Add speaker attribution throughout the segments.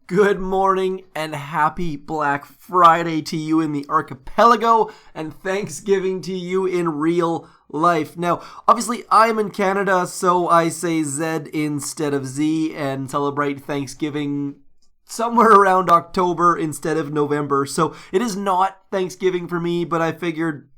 Speaker 1: Good morning and happy Black Friday to you in the archipelago and Thanksgiving to you in real life. Now, obviously, I'm in Canada, so I say Z instead of Z and celebrate Thanksgiving somewhere around October instead of November. So it is not Thanksgiving for me, but I figured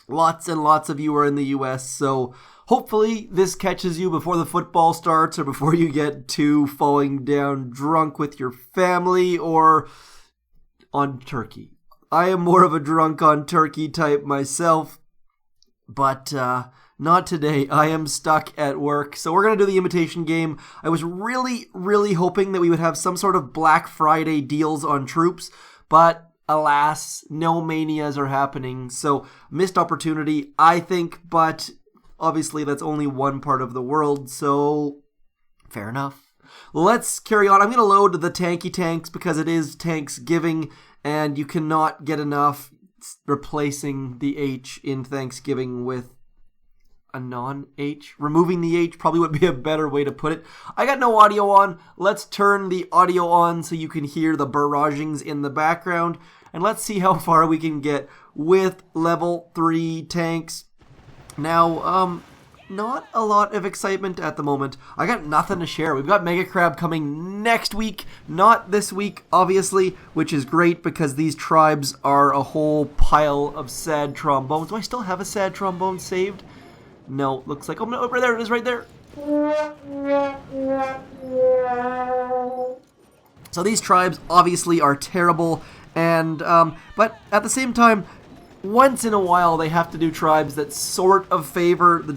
Speaker 1: lots and lots of you are in the US, so hopefully this catches you before the football starts or before you get to falling down drunk with your family or on turkey. I am more of a drunk on turkey type myself, but not today. I am stuck at work, so we're going to do the imitation game. I was really hoping that we would have some sort of Black Friday deals on troops, but alas, no manias are happening, so missed opportunity, I think, but obviously that's only one part of the world, so fair enough. Let's carry on. I'm going to load the tanky tanks because it is Thanksgiving, and you cannot get enough replacing the H in Thanksgiving with a non-H. Removing the H probably would be a better way to put it. I got no audio on. Let's turn the audio on so you can hear the barragings in the background. And let's see how far we can get with level 3 tanks. Now, not a lot of excitement at the moment. I got nothing to share. We've got Mega Crab coming next week, not this week, obviously, which is great because these tribes are a whole pile of sad trombones. Do I still have a sad trombone saved? No, looks like, oh no, right there it is, right there. So these tribes obviously are terrible, and but at the same time, once in a while they have to do tribes that sort of favor the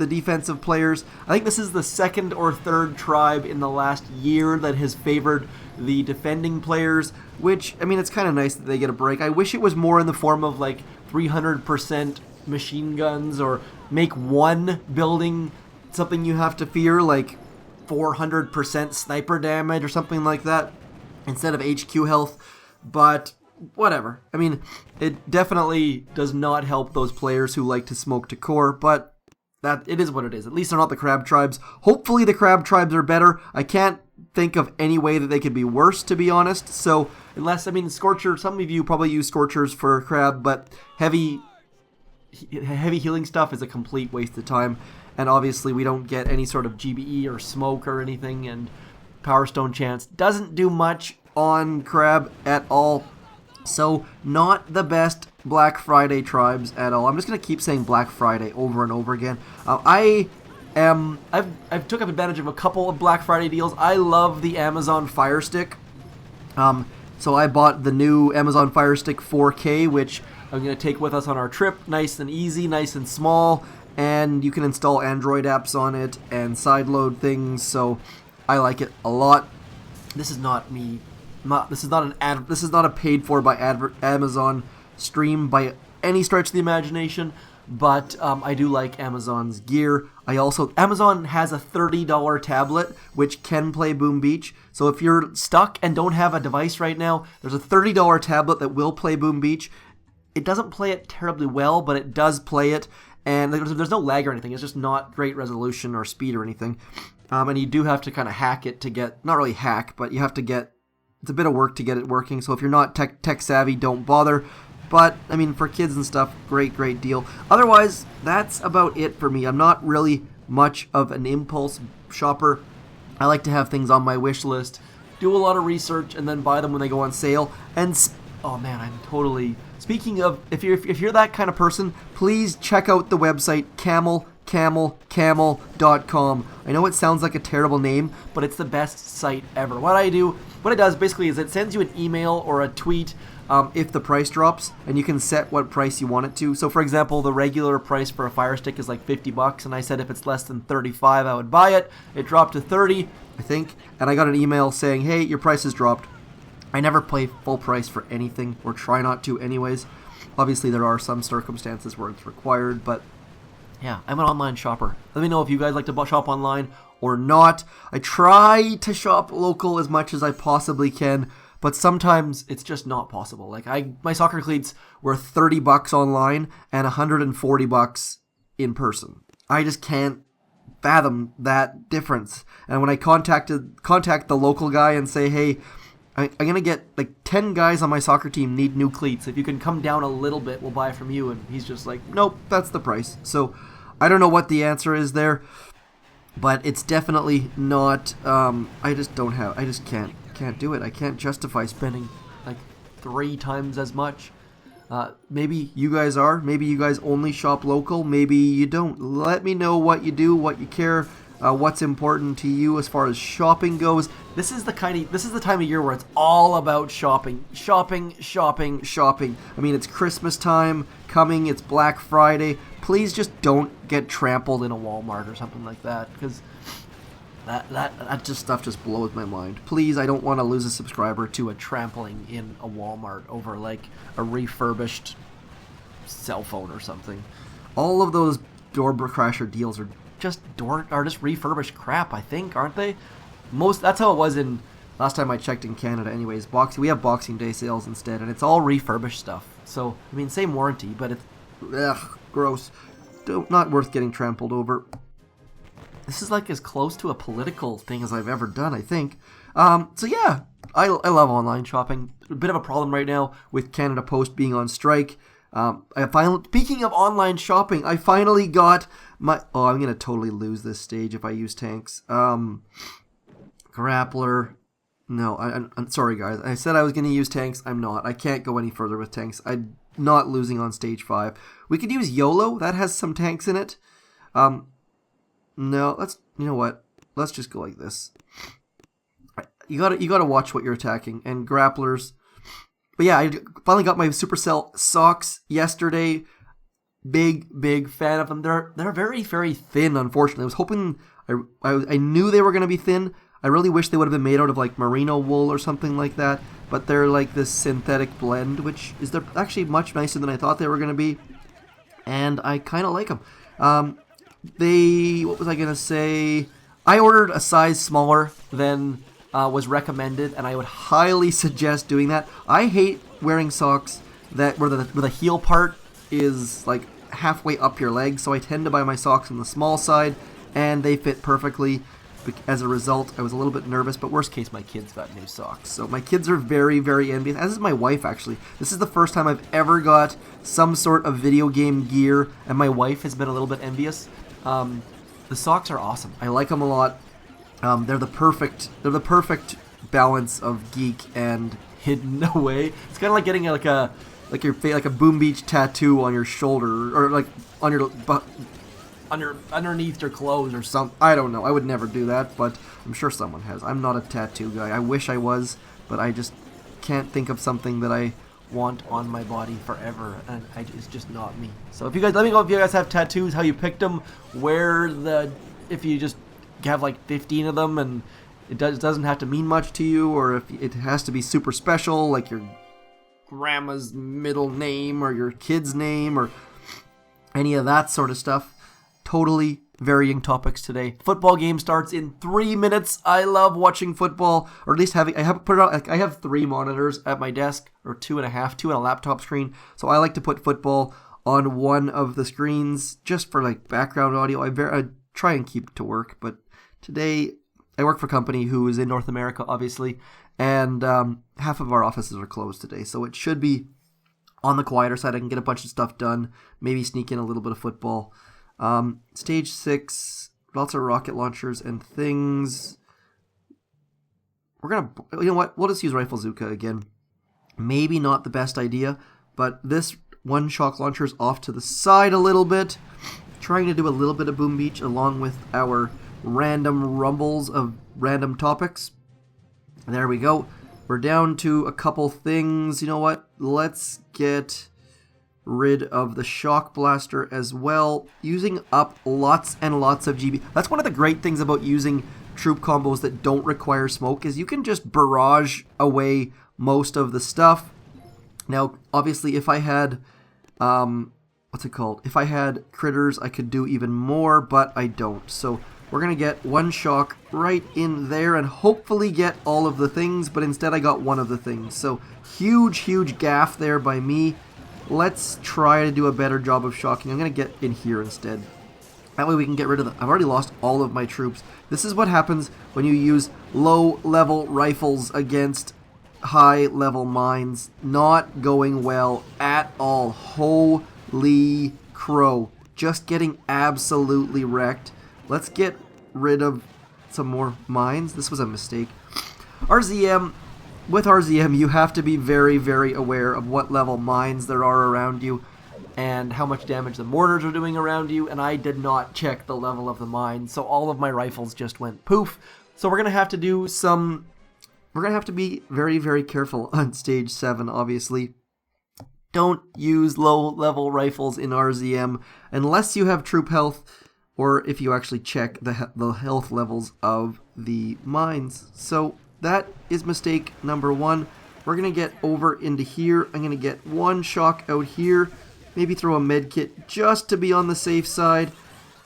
Speaker 1: defensive players. I think this is the second or third tribe in the last year that has favored the defending players, which, I mean, it's kind of nice that they get a break. I wish it was more in the form of like 300% machine guns, or make one building something you have to fear, like 400% sniper damage or something like that instead of HQ health, but whatever. I mean, it definitely does not help those players who like to smoke to core, but that it is what it is. At least they're not the crab tribes. Hopefully the crab tribes are better. I can't think of any way that they could be worse, to be honest. So unless, I mean, Scorcher, some of you probably use Scorchers for crab, but heavy healing stuff is a complete waste of time, and obviously we don't get any sort of GBE or smoke or anything, and Power Stone Chance doesn't do much on crab at all, so not the best Black Friday tribes at all. I'm just going to keep saying Black Friday over and over again. I've took up advantage of a couple of Black Friday deals. I love the Amazon Fire Stick, so I bought the new Amazon Fire Stick 4K, which I'm going to take with us on our trip. Nice and easy, nice and small, and you can install Android apps on it and sideload things, so I like it a lot. This is not me. This is not an ad. This is not a paid for by Amazon stream by any stretch of the imagination, but I do like Amazon's gear. Amazon has a $30 tablet which can play Boom Beach. So if you're stuck and don't have a device right now, there's a $30 tablet that will play Boom Beach. It doesn't play it terribly well, but it does play it, and there's no lag or anything. It's just not great resolution or speed or anything. And you do have to kind of hack it to get, not really hack, but you have to get, it's a bit of work to get it working. So if you're not tech savvy, don't bother. But, I mean, for kids and stuff, great deal. Otherwise, that's about it for me. I'm not really much of an impulse shopper. I like to have things on my wish list, do a lot of research, and then buy them when they go on sale. And, oh man, I'm totally... Speaking of, if you're that kind of person, please check out the website camel.com. I know it sounds like a terrible name, but it's the best site ever. What it does basically is it sends you an email or a tweet if the price drops, and you can set what price you want it to. So for example, the regular price for a Fire Stick is like $50, and I said if it's less than $35, I would buy it. It dropped to $30, I think, and I got an email saying, hey, your price has dropped. I never pay full price for anything, or try not to anyways. Obviously, there are some circumstances where it's required, but yeah, I'm an online shopper. Let me know if you guys like to shop online or not. I try to shop local as much as I possibly can, but sometimes it's just not possible. Like my soccer cleats were $30 online and $140 in person. I just can't fathom that difference. And when I contact the local guy and say, hey, I'm going to get like 10 guys on my soccer team need new cleats. If you can come down a little bit, we'll buy from you. And he's just like, nope, that's the price. So I don't know what the answer is there, but it's definitely not, I just can't do it. I can't justify spending like 3 times as much. Maybe you guys are. Maybe you guys only shop local. Maybe you don't. Let me know what you do, what you care. What's important to you as far as shopping goes. This is the time of year where it's all about shopping. Shopping. I mean, it's Christmas time coming, it's Black Friday. Please just don't get trampled in a Walmart or something like that, because that stuff just blows my mind. Please, I don't want to lose a subscriber to a trampling in a Walmart over like a refurbished cell phone or something. All of those door crasher deals are just refurbished crap, I think, aren't they? That's how it was in last time I checked in Canada. Anyways, we have Boxing Day sales instead, and it's all refurbished stuff. So I mean, same warranty, but it's gross. Not worth getting trampled over. This is like as close to a political thing as I've ever done, I think. So yeah, I love online shopping. A bit of a problem right now with Canada Post being on strike. Speaking of online shopping, I finally got my... Oh, I'm going to totally lose this stage if I use tanks. Grappler. No, I'm sorry, guys. I said I was going to use tanks. I'm not. I can't go any further with tanks. I'm not losing on stage 5. We could use YOLO. That has some tanks in it. No, you know what? Let's just go like this. You gotta watch what you're attacking. And grapplers... But yeah, I finally got my Supercell socks yesterday. Big fan of them. They're very, very thin, unfortunately. I was hoping... I knew they were going to be thin. I really wish they would have been made out of like merino wool or something like that. But they're like this synthetic blend, which is they're actually much nicer than I thought they were going to be. And I kind of like them. What was I going to say? I ordered a size smaller than... was recommended, and I would highly suggest doing that. I hate wearing socks where the heel part is like halfway up your leg, so I tend to buy my socks on the small side, and they fit perfectly. As a result, I was a little bit nervous, but worst case, my kids got new socks. So my kids are very, very envious, as is my wife, actually. This is the first time I've ever got some sort of video game gear, and my wife has been a little bit envious. The socks are awesome. I like them a lot. They're the perfect balance of geek and hidden away. It's kind of like getting like a Boom Beach tattoo on your shoulder, or like on your underneath your clothes or something. I don't know. I would never do that, but I'm sure someone has. I'm not a tattoo guy. I wish I was, but I just can't think of something that I want on my body forever, and it's just not me. So if you guys, let me know if you guys have tattoos, how you picked them, if you just have like 15 of them and it doesn't have to mean much to you, or if it has to be super special, like your grandma's middle name or your kid's name or any of that sort of stuff. Totally varying topics today. Football game starts in 3 minutes. I love watching football, or at least I have 3 monitors at my desk, or 2.5, 2 on a laptop screen. So I like to put football on one of the screens just for like background audio. I try and keep it to work, but today, I work for a company who is in North America, obviously, and half of our offices are closed today, so it should be on the quieter side. I can get a bunch of stuff done, maybe sneak in a little bit of football. Stage 6, lots of rocket launchers and things. You know what, we'll just use Rifle Zooka again. Maybe not the best idea, but this one shock launcher is off to the side a little bit. Trying to do a little bit of Boom Beach along with our random rumbles of random topics. There we go. We're down to a couple things. You know what? Let's get rid of the shock blaster as well. Using up lots and lots of GB. That's one of the great things about using troop combos that don't require smoke, is you can just barrage away most of the stuff. Now, obviously, if I had if I had critters, I could do even more, but I don't. So we're going to get one shock right in there and hopefully get all of the things, but instead I got one of the things. So huge gaff there by me. Let's try to do a better job of shocking. I'm going to get in here instead. That way we can get rid of them. I've already lost all of my troops. This is what happens when you use low-level rifles against high level mines. Not going well at all. Holy crow. Just getting absolutely wrecked. Let's get rid of some more mines. This was a mistake. RZM, with RZM, you have to be very, very aware of what level mines there are around you and how much damage the mortars are doing around you, and I did not check the level of the mine, so all of my rifles just went poof. So we're going to have to do some... We're going to have to be very, very careful on Stage 7, obviously. Don't use low-level rifles in RZM unless you have troop health, or if you actually check the health levels of the mines. So that is mistake number 1. We're going to get over into here. I'm going to get one shock out here. Maybe throw a medkit just to be on the safe side.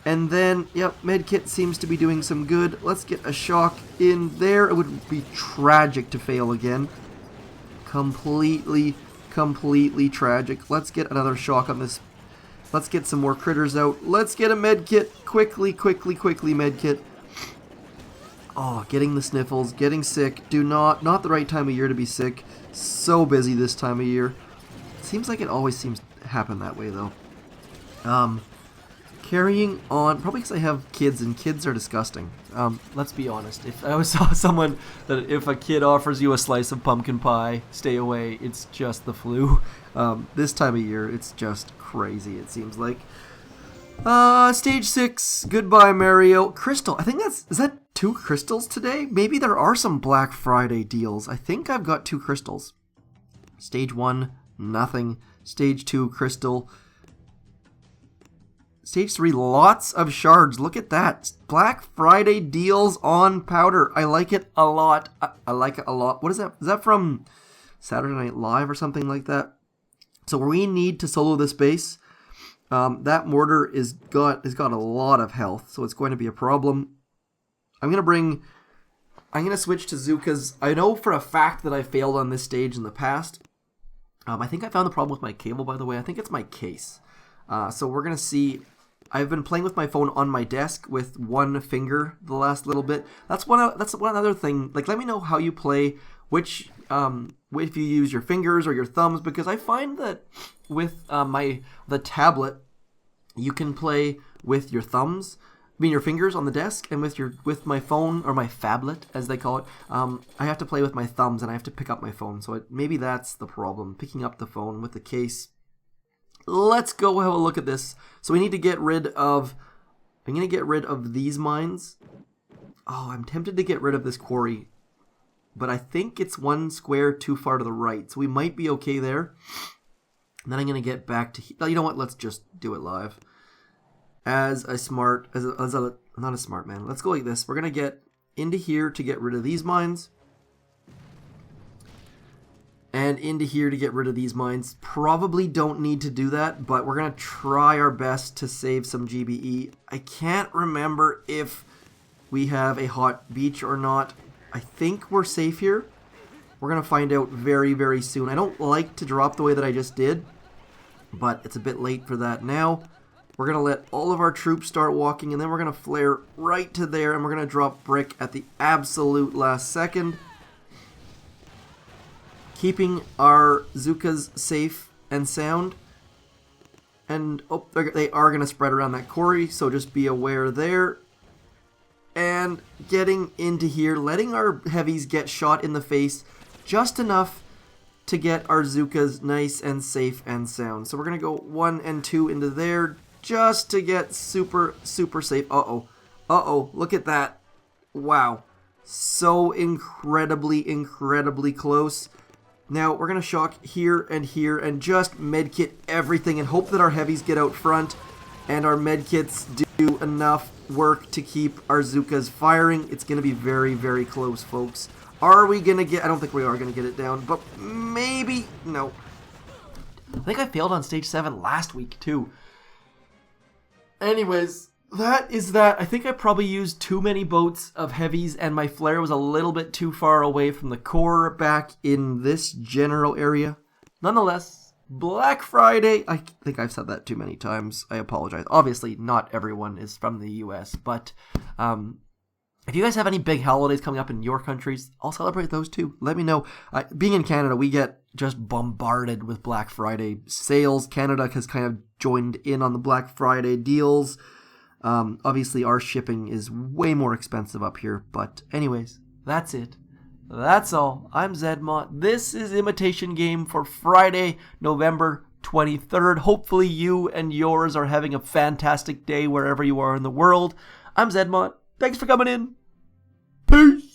Speaker 1: And then, yep, medkit seems to be doing some good. Let's get a shock in there. It would be tragic to fail again. Completely tragic. Let's get another shock on this. Let's get some more critters out. Let's get a medkit. Quickly medkit. Oh, getting the sniffles, getting sick. Not the right time of year to be sick. So busy this time of year. Seems like it always seems to happen that way though. Carrying on, probably because I have kids and kids are disgusting. Let's be honest. If I saw someone that if a kid offers you a slice of pumpkin pie, stay away. It's just the flu. This time of year, it's just crazy, it seems like. Stage 6, goodbye Mario. Crystal, I think is that 2 crystals today? Maybe there are some Black Friday deals. I think I've got 2 crystals. Stage 1, nothing. Stage 2, crystal. Stage 3, lots of shards. Look at that. Black Friday deals on powder. I like it a lot. I like it a lot. What is that? Is that from Saturday Night Live or something like that? So we need to solo this base. That mortar has got a lot of health, so it's going to be a problem. I'm going to switch to Zookas. I know for a fact that I failed on this stage in the past. I think I found the problem with my cable, by the way. I think it's my case. So we're going to see. I've been playing with my phone on my desk with one finger the last little bit. That's one other thing. Like, let me know how you play, which if you use your fingers or your thumbs, because I find that with the tablet, you can play with your thumbs. I mean your fingers on the desk, and with my phone, or my phablet as they call it, I have to play with my thumbs and I have to pick up my phone. So maybe that's the problem, picking up the phone with the case. Let's go have a look at this. So we need to get rid of... I'm going to get rid of these mines. Oh, I'm tempted to get rid of this quarry. But I think it's one square too far to the right. So we might be okay there. And then I'm going to get back to... You know what? Let's just do it live. Not a smart man. Let's go like this. We're going to get into here to get rid of these mines. And into here to get rid of these mines. Probably don't need to do that, but we're going to try our best to save some GBE. I can't remember if we have a hot beach or not. I think we're safe here. We're going to find out very, very soon. I don't like to drop the way that I just did, but it's a bit late for that now. We're going to let all of our troops start walking, and then we're going to flare right to there, and we're going to drop brick at the absolute last second. Keeping our Zookas safe and sound. And, oh, they are going to spread around that quarry, so just be aware there. And getting into here, letting our heavies get shot in the face just enough to get our Zookas nice and safe and sound. So we're going to go 1 and 2 into there just to get super, super safe. Uh-oh, look at that. Wow. So incredibly close. Now, we're going to shock here and just medkit everything and hope that our heavies get out front and our medkits do enough work to keep our Zookas firing. It's going to be very, very close, folks. Are we going to get... I don't think we are going to get it down, but maybe... No. I think I failed on Stage 7 last week, too. Anyways... That is that. I think I probably used too many boats of heavies and my flare was a little bit too far away from the core back in this general area. Nonetheless, Black Friday. I think I've said that too many times. I apologize. Obviously, not everyone is from the US, but If you guys have any big holidays coming up in your countries, I'll celebrate those too. Let me know. Being in Canada, we get just bombarded with Black Friday sales. Canada has kind of joined in on the Black Friday deals. Obviously, our shipping is way more expensive up here. But anyways, that's it. That's all. I'm zmoT. This is Imitation Game for Friday, November 23rd. Hopefully you and yours are having a fantastic day wherever you are in the world. I'm zmoT. Thanks for coming in. Peace.